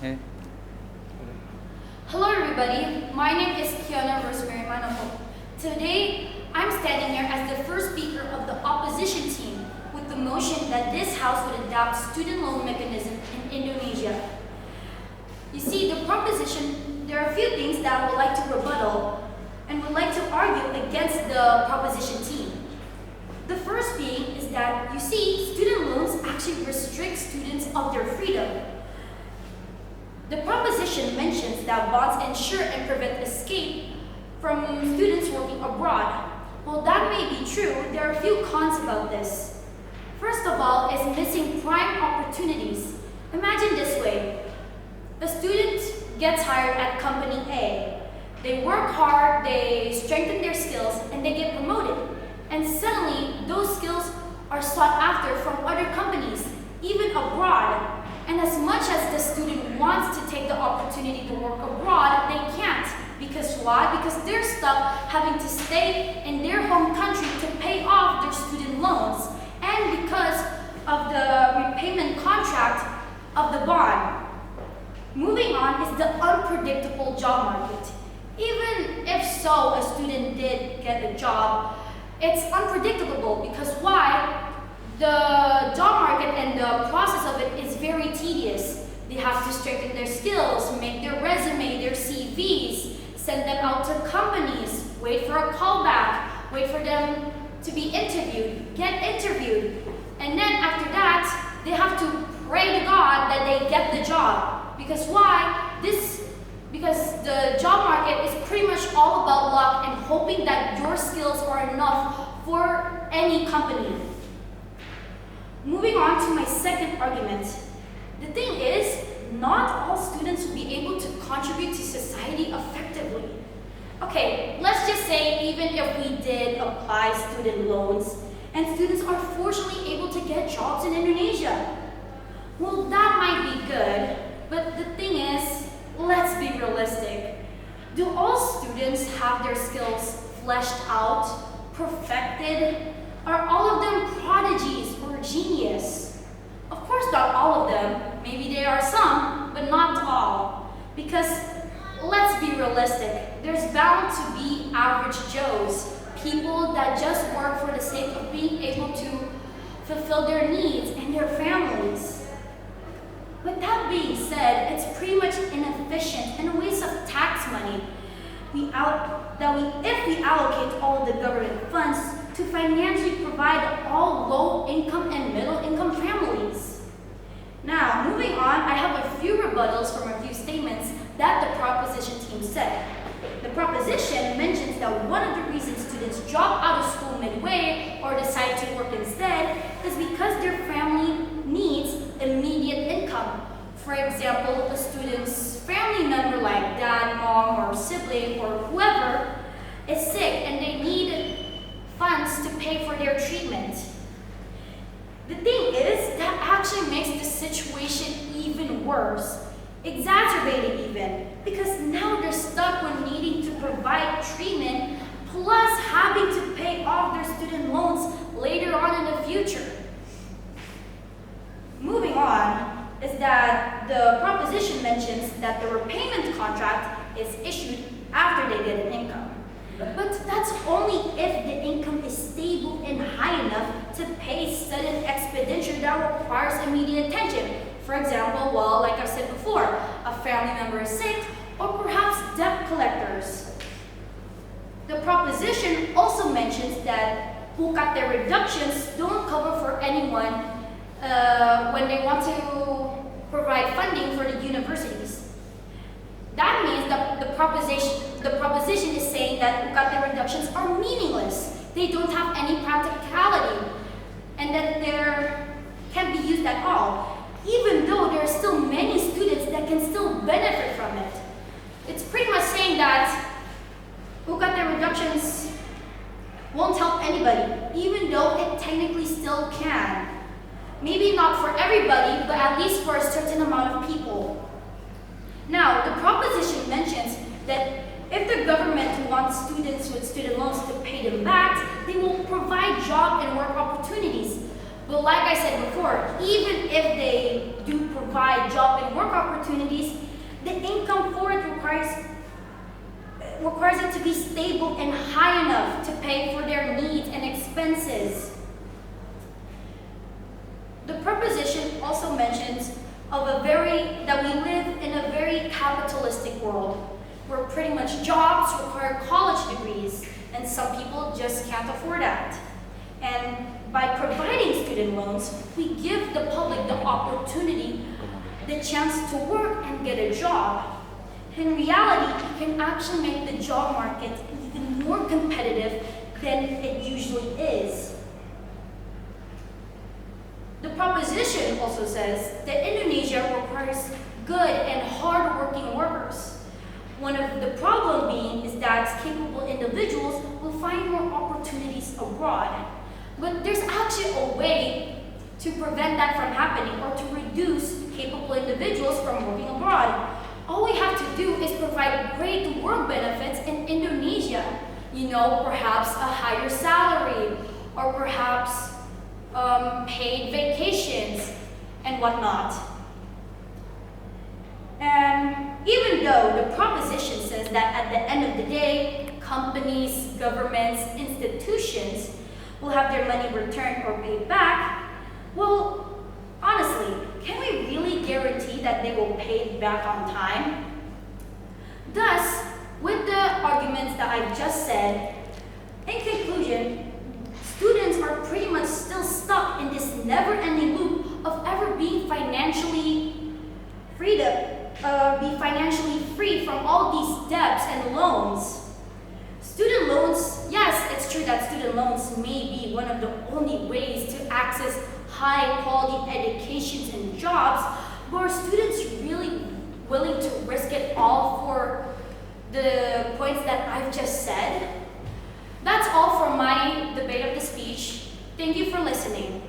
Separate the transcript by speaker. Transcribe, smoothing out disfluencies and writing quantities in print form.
Speaker 1: Eh,
Speaker 2: Hello everybody, my name is Keonna rosemarie manopo. Today, I'm standing here as the first speaker of the opposition team with the motion that this House would adopt student loan mechanism in Indonesia. You see, the proposition, there are a few things that I would like to rebuttal and would like to argue against the proposition team. The first being is that, you see, student loans actually restrict students of their freedom. The proposition mentions that bonds ensure and prevent escape from students working abroad. While that may be true, there are a few cons about this. First of all is missing prime opportunities. Imagine this way. A student gets hired at company A. They work hard, they strengthen their skills, and they get promoted. And suddenly, those skills are sought after from other companies, even abroad. And as much as the student wants to take the opportunity to work abroad, they can't. Because why? Because they're stuck having to stay in their home country to pay off their student loans. And because of the repayment contract of the bond. Moving on is the unpredictable job market. Even if so, a student did get a job, it's unpredictable because why? The job market and the process of it is very tedious. They have to strengthen their skills, make their resume, their CVs, send them out to companies, wait for a callback, wait for them to be interviewed, get interviewed. And then after that, they have to pray to God that they get the job. Because why? Because the job market is pretty much all about luck and hoping that your skills are enough for any company. Moving on to my second argument. The thing is, not all students will be able to contribute to society effectively. Okay, let's just say even if we did apply student loans and students are fortunately able to get jobs in Indonesia. Well, that might be good, but the thing is, let's be realistic. Do all students have their skills fleshed out, perfected? Are all of them prodigies or genius? Of course not all of them. Maybe there are some, but not all. Because let's be realistic. There's bound to be average Joes, people that just work for the sake of being able to fulfill their needs and their families. With that being said, it's pretty much inefficient and a waste of tax money if we allocate all of the government funds to financially provide all low-income and middle-income families. Now, moving on, I have a few rebuttals from a few statements that the proposition team said. The proposition mentions that one of the reasons students drop out of school midway or decide to work instead is because their family needs immediate income. For example, a student's family member like dad, mom, or sibling, or whoever is sick and they need funds to pay for their treatment. The thing is, that actually makes the situation even worse, exacerbated even, because now they're stuck when needing to provide treatment plus having to pay off their student loans later on in the future. Moving on is that the proposition mentions that the repayment contract is issued after they get an income. But that's only if the income is stable and high enough to pay sudden expenditure that requires immediate attention. For example, well, like I said before, a family member is sick, or perhaps debt collectors. The proposition also mentions that UKT reductions don't cover for anyone when they want to provide funding for the universities. That means that the proposition is saying that UKT reductions are meaningless. They don't have any practicality, and that they can't be used at all, even though there are still many students that can still benefit from it. It's pretty much saying that UKT reductions won't help anybody, even though it technically still can. Maybe not for everybody, but at least for a certain amount of people. Now, the proposition mentions that if the government wants students with student loans to pay them back, they will provide job and work opportunities. But like I said before, even if they do provide job and work opportunities, requires it to be stable and high enough to pay for their needs and expenses. The proposition also mentions that we live in a very capitalistic world where pretty much jobs require college degrees and some people just can't afford that. And by providing student loans, we give the public the opportunity, the chance to work and get a job. In reality, it can actually make the job market even more competitive than it usually is. The proposition also says that Indonesia requires good and hard-working workers. One of the problems being is that capable individuals will find more opportunities abroad. But there's actually a way to prevent that from happening or to reduce capable individuals from working abroad. All we have to do is provide great work benefits in Indonesia. Perhaps a higher salary or perhaps paid vacations and whatnot. And even though the proposition says that at the end of the day, companies, governments, institutions will have their money returned or paid back, well, honestly, can we really guarantee that they will pay it back on time? Thus, with the arguments that I've just said, in conclusion, students are pretty much still stuck in this never-ending loop of ever being financially free from all these debts and loans. Student loans, yes, it's true that student loans may be one of the only ways to access high-quality educations and jobs, but are students really willing to risk it all for the points that I've just said? That's all for my debate of the speech. Thank you for listening.